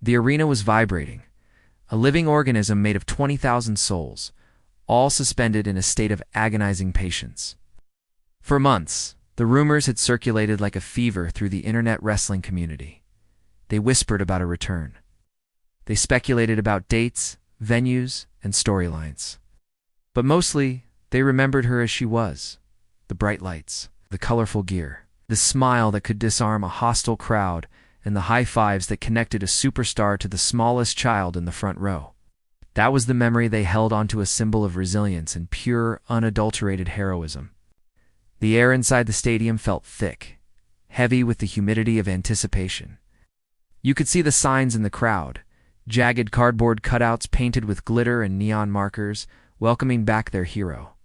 The arena was vibrating, a living organism made of 20,000 souls, all suspended in a state of agonizing patience. For months, the rumors had circulated like a fever through the internet wrestling community. They whispered about a return. They speculated about dates, venues, and storylines. But mostly, they remembered her as she was: the bright lights, the colorful gear, the smile that could disarm a hostile crowd, and the high fives that connected a superstar to the smallest child in the front row. That was the memory they held onto, a symbol of resilience and pure, unadulterated heroism. The air inside the stadium felt thick, heavy with the humidity of anticipation. You could see the signs in the crowd, jagged cardboard cutouts painted with glitter and neon markers, welcoming back their hero.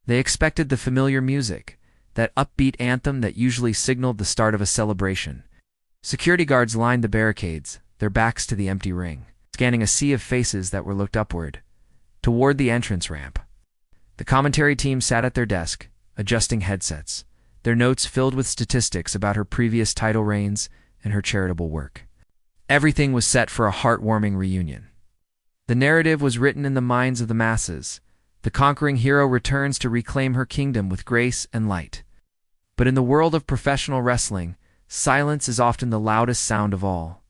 They expected the familiar music, that upbeat anthem that usually signaled the start of a celebration. Security guards lined the barricades, their backs to the empty ring, scanning a sea of faces that were looked upward, toward the entrance ramp. The commentary team sat at their desk, adjusting headsets, their notes filled with statistics about her previous title reigns and her charitable work. Everything was set for a heartwarming reunion. The narrative was written in the minds of the masses. The conquering hero returns to reclaim her kingdom with grace and light. But in the world of professional wrestling, silence is often the loudest sound of all.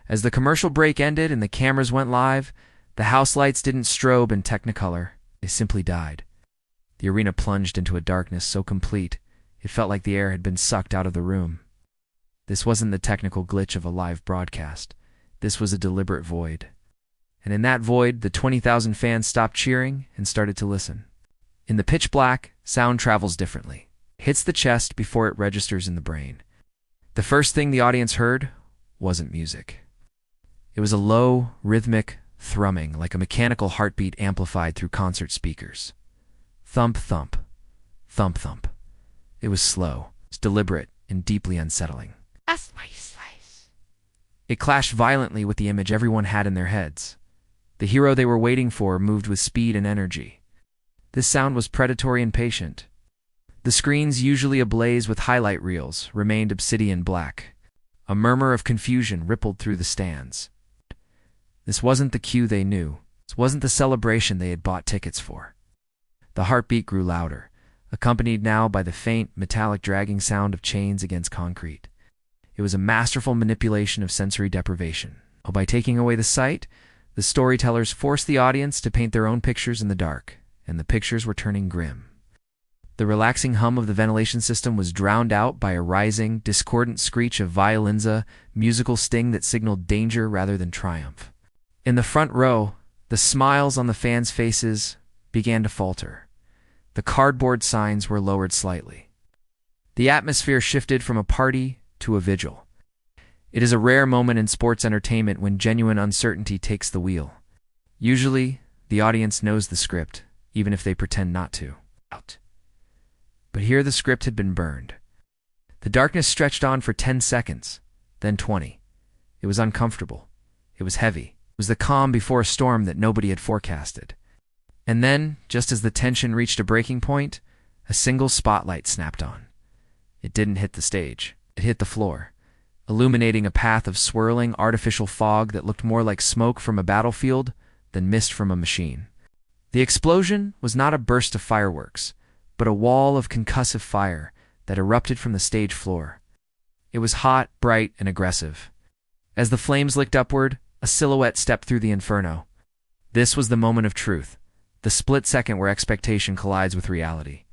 As the commercial break ended and the cameras went live, the house lights didn't strobe in Technicolor. They simply died. The arena plunged into a darkness so complete, it felt like the air had been sucked out of the room. This wasn't the technical glitch of a live broadcast. This was a deliberate void. And in that void, the 20,000 fans stopped cheering and started to listen. In the pitch black, sound travels differently. It hits the chest before it registers in the brain. The first thing the audience heard wasn't music. It was a low, rhythmic thrumming, like a mechanical heartbeat amplified through concert speakers. Thump, thump. Thump, thump. It was slow, deliberate, and deeply unsettling. It clashed violently with the image everyone had in their heads. The hero they were waiting for moved with speed and energy. This sound was predatory and patient. The screens, usually ablaze with highlight reels, remained obsidian black. A murmur of confusion rippled through the stands. This wasn't the cue they knew. This wasn't the celebration they had bought tickets for. The heartbeat grew louder, accompanied now by the faint, metallic dragging sound of chains against concrete. It was a masterful manipulation of sensory deprivation. By taking away the sight, the storytellers forced the audience to paint their own pictures in the dark, and the pictures were turning grim. The relaxing hum of the ventilation system was drowned out by a rising, discordant screech of violins, a musical sting that signaled danger rather than triumph. In the front row, the smiles on the fans' faces began to falter. The cardboard signs were lowered slightly. The atmosphere shifted from a party to a vigil. It is a rare moment in sports entertainment when genuine uncertainty takes the wheel. Usually, the audience knows the script, even if they pretend not to. But here the script had been burned. The darkness stretched on for 10 seconds, then 20. It was uncomfortable. It was heavy. It was the calm before a storm that nobody had forecasted. And then, just as the tension reached a breaking point, a single spotlight snapped on. It didn't hit the stage. It hit the floor, illuminating a path of swirling, artificial fog that looked more like smoke from a battlefield than mist from a machine. The explosion was not a burst of fireworks, but a wall of concussive fire that erupted from the stage floor. It was hot, bright, and aggressive. As the flames licked upward, a silhouette stepped through the inferno. This was the moment of truth, the split second where expectation collides with reality.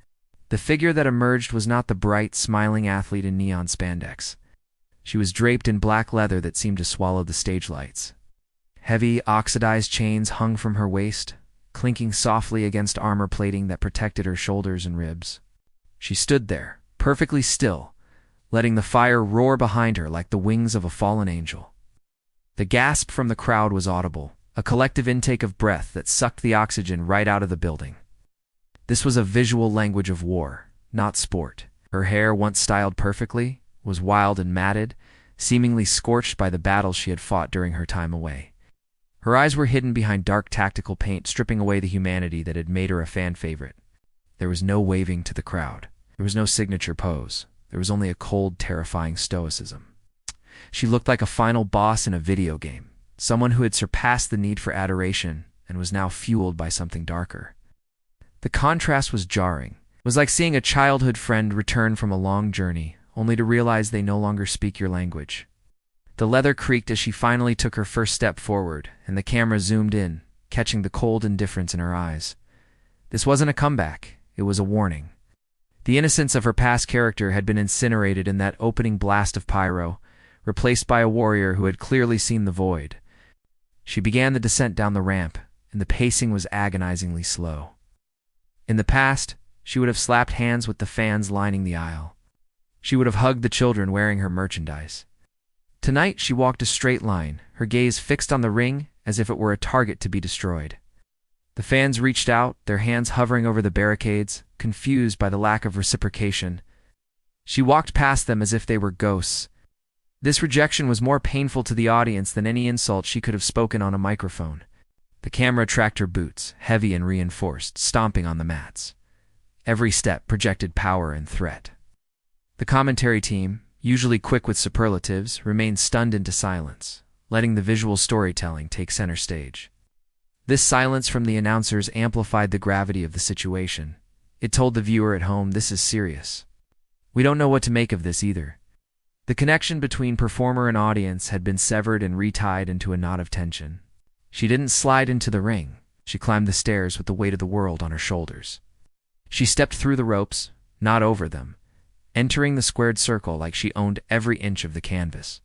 The figure that emerged was not the bright, smiling athlete in neon spandex. She was draped in black leather that seemed to swallow the stage lights. Heavy, oxidized chains hung from her waist, clinking softly against armor plating that protected her shoulders and ribs. She stood there, perfectly still, letting the fire roar behind her like the wings of a fallen angel. The gasp from the crowd was audible, a collective intake of breath that sucked the oxygen right out of the building. This was a visual language of war, not sport. Her hair, once styled perfectly, was wild and matted, seemingly scorched by the battles she had fought during her time away. Her eyes were hidden behind dark tactical paint, stripping away the humanity that had made her a fan favorite. There was no waving to the crowd. There was no signature pose. There was only a cold, terrifying stoicism. She looked like a final boss in a video game, someone who had surpassed the need for adoration and was now fueled by something darker. The contrast was jarring. It was like seeing a childhood friend return from a long journey, only to realize they no longer speak your language. The leather creaked as she finally took her first step forward, and the camera zoomed in, catching the cold indifference in her eyes. This wasn't a comeback, it was a warning. The innocence of her past character had been incinerated in that opening blast of pyro, replaced by a warrior who had clearly seen the void. She began the descent down the ramp, and the pacing was agonizingly slow. In the past, she would have slapped hands with the fans lining the aisle. She would have hugged the children wearing her merchandise. Tonight, she walked a straight line, her gaze fixed on the ring as if it were a target to be destroyed. The fans reached out, their hands hovering over the barricades, confused by the lack of reciprocation. She walked past them as if they were ghosts. This rejection was more painful to the audience than any insult she could have spoken on a microphone. The camera tracked her boots, heavy and reinforced, stomping on the mats. Every step projected power and threat. The commentary team, usually quick with superlatives, remained stunned into silence, letting the visual storytelling take center stage. This silence from the announcers amplified the gravity of the situation. It told the viewer at home, this is serious. We don't know what to make of this either. The connection between performer and audience had been severed and retied into a knot of tension. She didn't slide into the ring. She climbed the stairs with the weight of the world on her shoulders. She stepped through the ropes, not over them, entering the squared circle like she owned every inch of the canvas.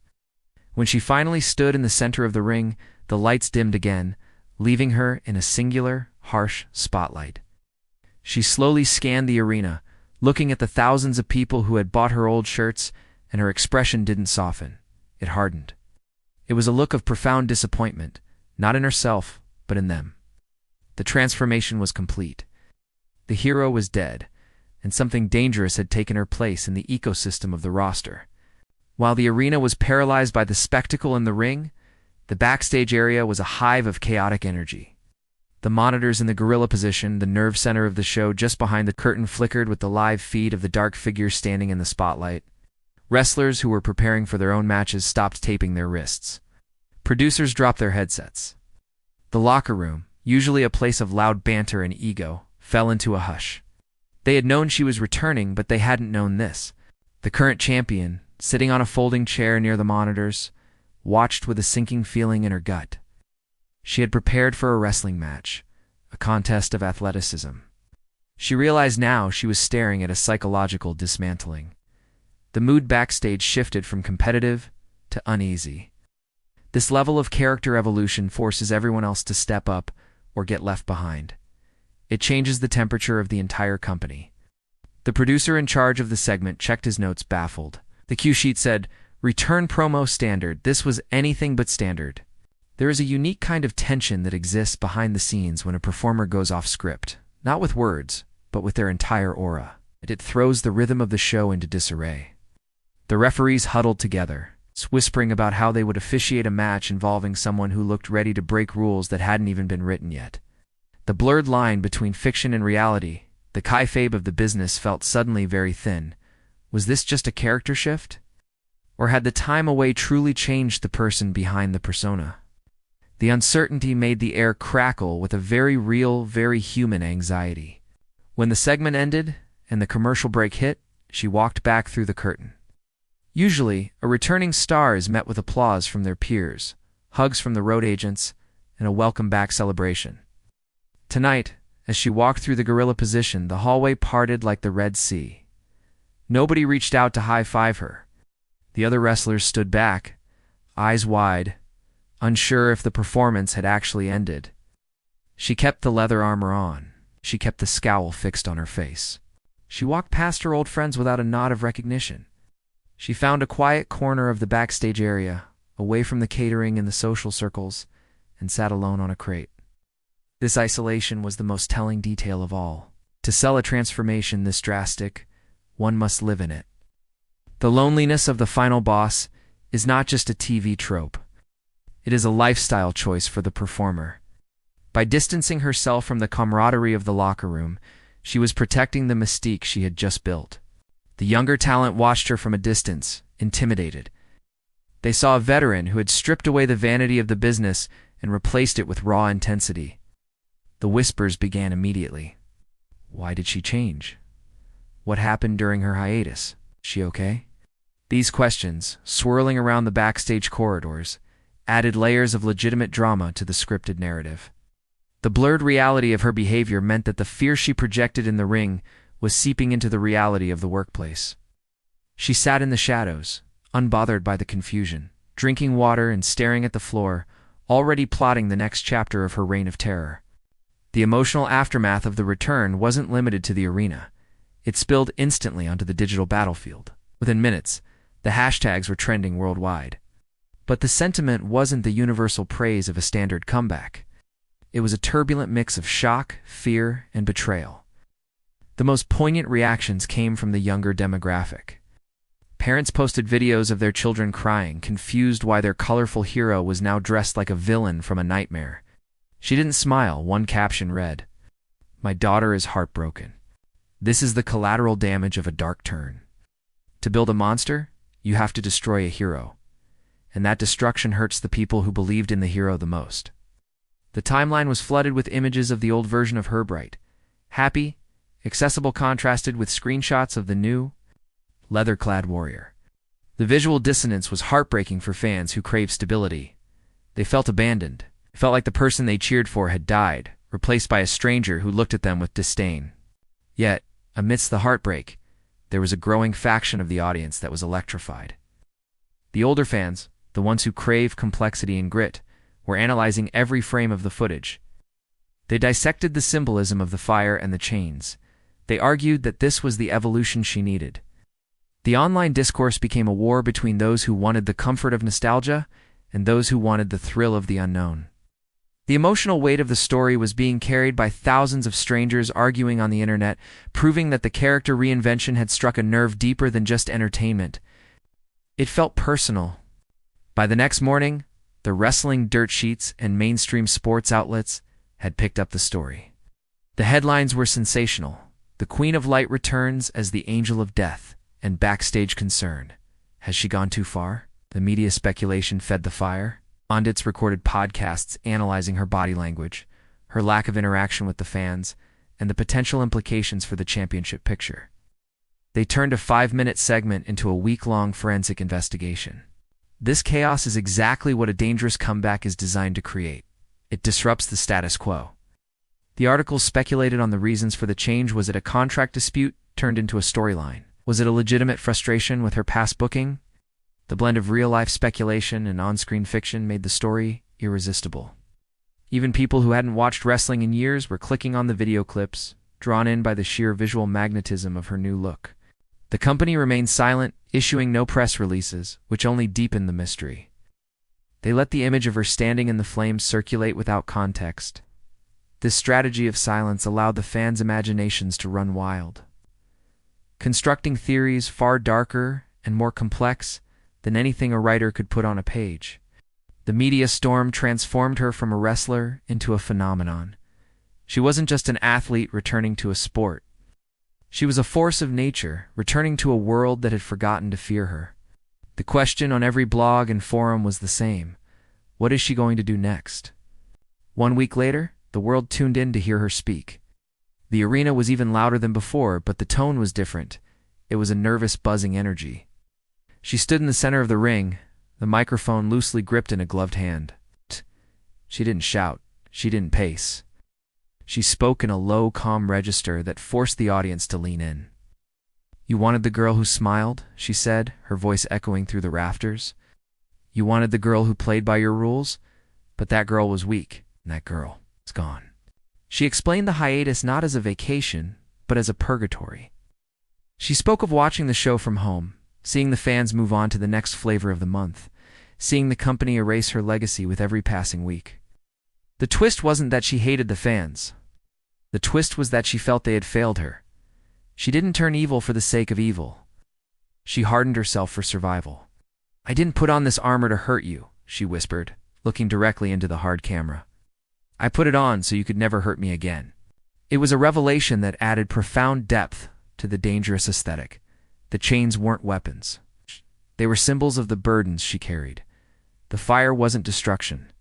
When she finally stood in the center of the ring, the lights dimmed again, leaving her in a singular, harsh spotlight. She slowly scanned the arena, looking at the thousands of people who had bought her old shirts, and her expression didn't soften. It hardened. It was a look of profound disappointment, not in herself, but in them. The transformation was complete. The hero was dead, and something dangerous had taken her place in the ecosystem of the roster. While the arena was paralyzed by the spectacle in the ring, the backstage area was a hive of chaotic energy. The monitors in the gorilla position, the nerve center of the show just behind the curtain, flickered with the live feed of the dark figures standing in the spotlight. Wrestlers who were preparing for their own matches stopped taping their wrists. Producers dropped their headsets. The locker room, usually a place of loud banter and ego, fell into a hush. They had known she was returning, but they hadn't known this. The current champion, sitting on a folding chair near the monitors, watched with a sinking feeling in her gut. She had prepared for a wrestling match, a contest of athleticism. She realized now she was staring at a psychological dismantling. The mood backstage shifted from competitive to uneasy. This level of character evolution forces everyone else to step up or get left behind. It changes the temperature of the entire company. The producer in charge of the segment checked his notes, baffled. The cue sheet said, "Return promo standard." This was anything but standard. There is a unique kind of tension that exists behind the scenes when a performer goes off script, not with words, but with their entire aura. It throws the rhythm of the show into disarray. The referees huddled together, whispering about how they would officiate a match involving someone who looked ready to break rules that hadn't even been written yet. The blurred line between fiction and reality, the kayfabe of the business, felt suddenly very thin. Was this just a character shift? Or had the time away truly changed the person behind the persona? The uncertainty made the air crackle with a very real, very human anxiety. When the segment ended and the commercial break hit, she walked back through the curtain. Usually, a returning star is met with applause from their peers, hugs from the road agents, and a welcome-back celebration. Tonight, as she walked through the gorilla position, the hallway parted like the Red Sea. Nobody reached out to high-five her. The other wrestlers stood back, eyes wide, unsure if the performance had actually ended. She kept the leather armor on. She kept the scowl fixed on her face. She walked past her old friends without a nod of recognition. She found a quiet corner of the backstage area, away from the catering and the social circles, and sat alone on a crate. This isolation was the most telling detail of all. To sell a transformation this drastic, one must live in it. The loneliness of the final boss is not just a TV trope. It is a lifestyle choice for the performer. By distancing herself from the camaraderie of the locker room, she was protecting the mystique she had just built. The younger talent watched her from a distance, intimidated. They saw a veteran who had stripped away the vanity of the business and replaced it with raw intensity. The whispers began immediately. Why did she change? What happened during her hiatus? She okay? These questions, swirling around the backstage corridors, added layers of legitimate drama to the scripted narrative. The blurred reality of her behavior meant that the fear she projected in the ring was seeping into the reality of the workplace. She sat in the shadows, unbothered by the confusion, drinking water and staring at the floor, already plotting the next chapter of her reign of terror. The emotional aftermath of the return wasn't limited to the arena. It spilled instantly onto the digital battlefield. Within minutes, the hashtags were trending worldwide. But the sentiment wasn't the universal praise of a standard comeback. It was a turbulent mix of shock, fear, and betrayal. The most poignant reactions came from the younger demographic. Parents posted videos of their children crying, confused why their colorful hero was now dressed like a villain from a nightmare. She didn't smile. One caption read, "My daughter is heartbroken. This is the collateral damage of a dark turn. To build a monster, you have to destroy a hero. And that destruction hurts the people who believed in the hero the most." The timeline was flooded with images of the old version of Herbright. Happy, accessible contrasted with screenshots of the new, leather-clad warrior. The visual dissonance was heartbreaking for fans who craved stability. They felt abandoned. It felt like the person they cheered for had died, replaced by a stranger who looked at them with disdain. Yet, amidst the heartbreak, there was a growing faction of the audience that was electrified. The older fans, the ones who crave complexity and grit, were analyzing every frame of the footage. They dissected the symbolism of the fire and the chains. They argued that this was the evolution she needed. The online discourse became a war between those who wanted the comfort of nostalgia and those who wanted the thrill of the unknown. The emotional weight of the story was being carried by thousands of strangers arguing on the internet, proving that the character reinvention had struck a nerve deeper than just entertainment. It felt personal. By the next morning, the wrestling dirt sheets and mainstream sports outlets had picked up the story. The headlines were sensational. The Queen of Light returns as the Angel of Death, and backstage concern. Has she gone too far? The media speculation fed the fire. Pundits recorded podcasts analyzing her body language, her lack of interaction with the fans, and the potential implications for the championship picture. They turned a 5-minute segment into a week-long forensic investigation. This chaos is exactly what a dangerous comeback is designed to create. It disrupts the status quo. The articles speculated on the reasons for the change. Was it a contract dispute turned into a storyline? Was it a legitimate frustration with her past booking? The blend of real-life speculation and on-screen fiction made the story irresistible. Even people who hadn't watched wrestling in years were clicking on the video clips, drawn in by the sheer visual magnetism of her new look. The company remained silent, issuing no press releases, which only deepened the mystery. They let the image of her standing in the flames circulate without context. This strategy of silence allowed the fans' imaginations to run wild, constructing theories far darker and more complex than anything a writer could put on a page. The media storm transformed her from a wrestler into a phenomenon. She wasn't just an athlete returning to a sport. She was a force of nature, returning to a world that had forgotten to fear her. The question on every blog and forum was the same. What is she going to do next? 1 week later, the world tuned in to hear her speak. The arena was even louder than before, but the tone was different. It was a nervous, buzzing energy. She stood in the center of the ring, the microphone loosely gripped in a gloved hand. She didn't shout. She didn't pace. She spoke in a low, calm register that forced the audience to lean in. "You wanted the girl who smiled," she said, her voice echoing through the rafters. "You wanted the girl who played by your rules, but that girl was weak, and that girl is gone." She explained the hiatus not as a vacation, but as a purgatory. She spoke of watching the show from home, seeing the fans move on to the next flavor of the month, seeing the company erase her legacy with every passing week. The twist wasn't that she hated the fans. The twist was that she felt they had failed her. She didn't turn evil for the sake of evil. She hardened herself for survival. "I didn't put on this armor to hurt you," she whispered, looking directly into the hard camera. "I put it on so you could never hurt me again." It was a revelation that added profound depth to the dangerous aesthetic. The chains weren't weapons. They were symbols of the burdens she carried. The fire wasn't destruction.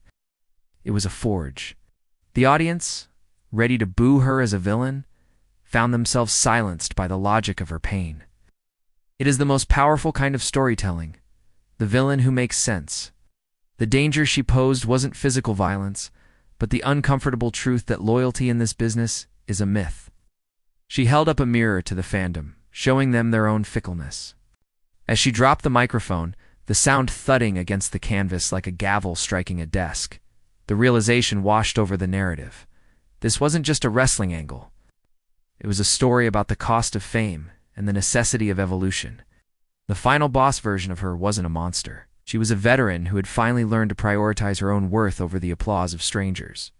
It was a forge. The audience, ready to boo her as a villain, found themselves silenced by the logic of her pain. It is the most powerful kind of storytelling, the villain who makes sense. The danger she posed wasn't physical violence, but the uncomfortable truth that loyalty in this business is a myth. She held up a mirror to the fandom, showing them their own fickleness. As she dropped the microphone, the sound thudding against the canvas like a gavel striking a desk, the realization washed over the narrative. This wasn't just a wrestling angle. It was a story about the cost of fame and the necessity of evolution. The final boss version of her wasn't a monster. She was a veteran who had finally learned to prioritize her own worth over the applause of strangers.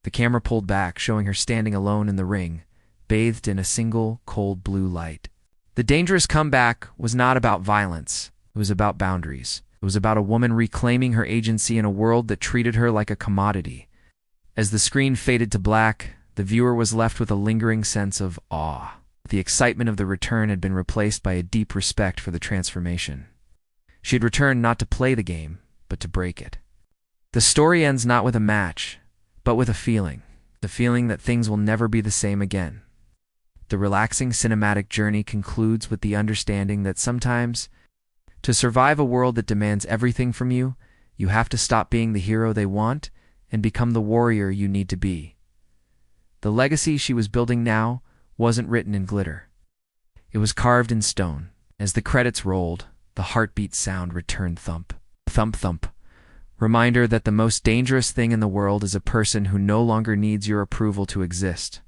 The camera pulled back, showing her standing alone in the ring, bathed in a single, cold blue light. The dangerous comeback was not about violence. It was about boundaries. It was about a woman reclaiming her agency in a world that treated her like a commodity. As the screen faded to black, the viewer was left with a lingering sense of awe. The excitement of the return had been replaced by a deep respect for the transformation. She had returned not to play the game, but to break it. The story ends not with a match, but with a feeling. The feeling that things will never be the same again. The relaxing cinematic journey concludes with the understanding that sometimes, to survive a world that demands everything from you, you have to stop being the hero they want and become the warrior you need to be. The legacy she was building now wasn't written in glitter. It was carved in stone. As the credits rolled, the heartbeat sound returned thump, thump, thump. Reminder that the most dangerous thing in the world is a person who no longer needs your approval to exist.